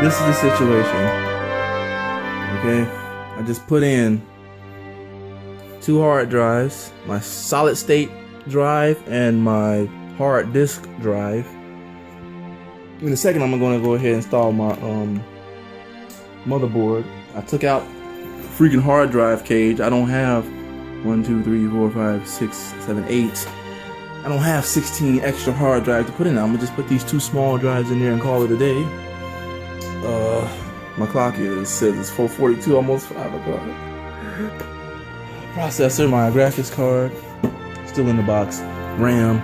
this is the situation. Okay, I just put in 2 hard drives, my solid state drive and my hard disk drive. In a second, I'm gonna go ahead and install my motherboard. I took out freaking hard drive cage. I don't have 1, 2, 3, 4, 5, 6, 7, 8. I don't have 16 extra hard drives to put in. I'm gonna just put these 2 small drives in there and call it a day. My clock says it's 4:42, almost 5 o'clock. Processor, my graphics card, still in the box. RAM,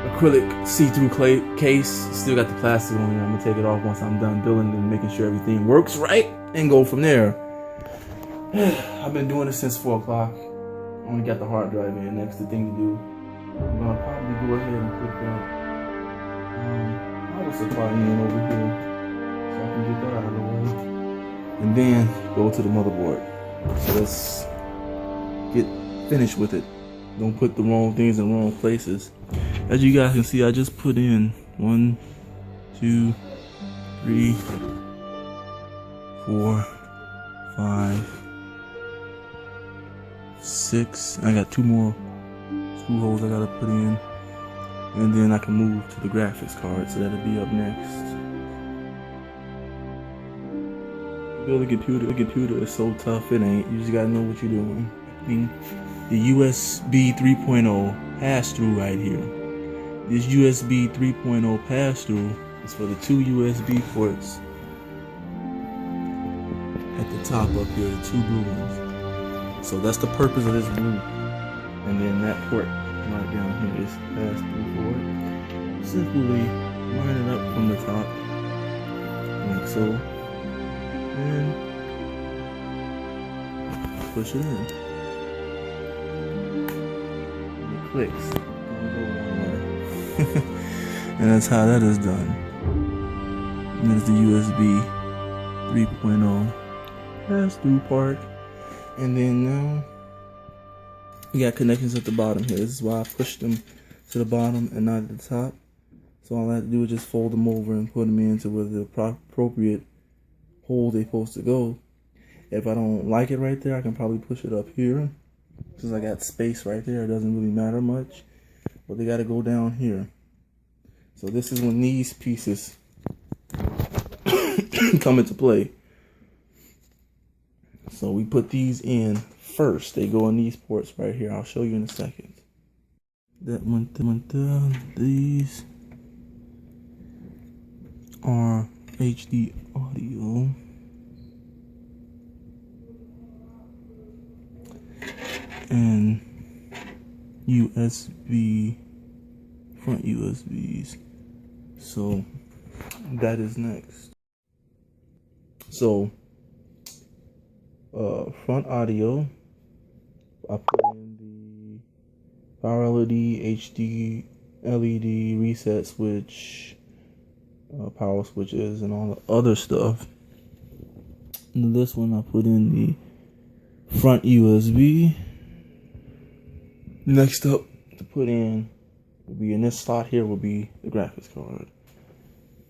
acrylic see-through case, still got the plastic on there. I'm gonna take it off once I'm done building and making sure everything works right and go from there. I've been doing this since 4 o'clock. Only got the hard drive in. Next the thing to do, I'm gonna probably go ahead and put that power supply in over here. I can get that out of the way, and then go to the motherboard. So let's get finished with it. Don't put the wrong things in the wrong places. As you guys can see, I just put in 1, 2, 3, 4, 5, 6. I got 2 more screw holes I gotta put in, and then I can move to the graphics card. So that'll be up next. Build a computer is so tough, it ain't. You just gotta know what you're doing. I mean, the USB 3.0 pass-through right here. This USB 3.0 pass-through is for the 2 USB ports at the top up here, the 2 blue ones. So that's the purpose of this blue. And then that port right down here is pass-through for it. Simply line it up from the top, like so. And push it in. And it clicks. And that's how that is done. And there's the USB 3.0 pass-through part. And then now we got connections at the bottom here. This is why I pushed them to the bottom and not at the top. So all I have to do is just fold them over and put them into where the appropriate hole they're supposed to go. If I don't like it right there, I can probably push it up here. Since I got space right there, it doesn't really matter much. But they gotta go down here. So this is when these pieces come into play. So we put these in first. They go in these ports right here. I'll show you in a second. That went down. These are HD audio. And USB, front USBs. So that is next. So front audio, I put in the power LED, HD LED, reset switch, power switches, and all the other stuff. And this one I put in the front USB. Next up to put in will be in this slot here will be the graphics card.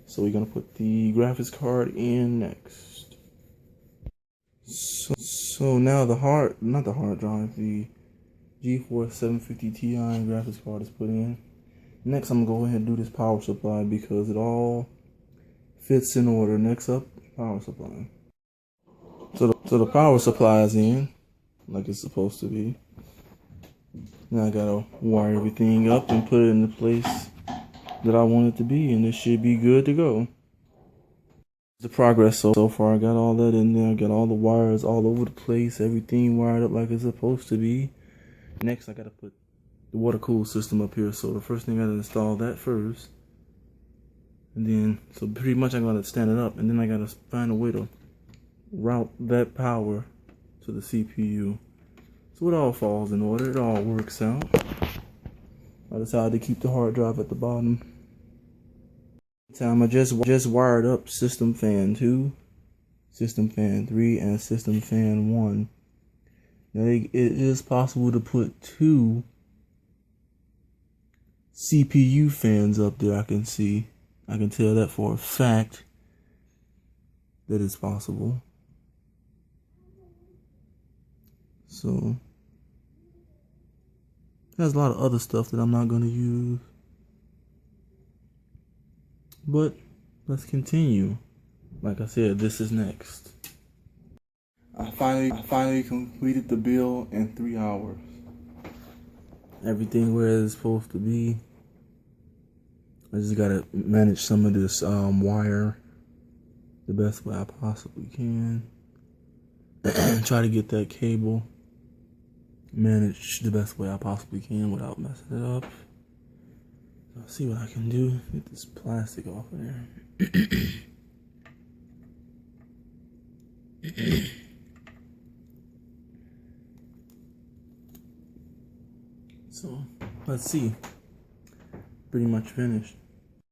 So we're gonna put the graphics card in next. So now the the GeForce 750 Ti graphics card is put in. Next I'm gonna go ahead and do this power supply because it all fits in order. Next up, power supply. So the power supply is in like it's supposed to be. Now I gotta wire everything up and put it in the place that I want it to be, and it should be good to go. The progress so far, I got all that in there. I got all the wires all over the place, everything wired up like it's supposed to be. Next I gotta put the water cool system up here, so the first thing I gotta install that first. And then, so pretty much I'm gonna stand it up, and then I gotta find a way to route that power to the CPU. So it all falls in order, it all works out. I decided to keep the hard drive at the bottom. I just wired up system fan 2, system fan 3, and system fan 1. Now it is possible to put 2 CPU fans up there. I can tell that for a fact. that is possible. So there's a lot of other stuff that I'm not going to use. But let's continue. Like I said, this is next. I finally completed the build in 3 hours. Everything where it's supposed to be. I just gotta manage some of this wire the best way I possibly can. Try to get that cable managed the best way I possibly can without messing it up. I'll see what I can do. Get this plastic off of there. So let's see. Pretty much finished.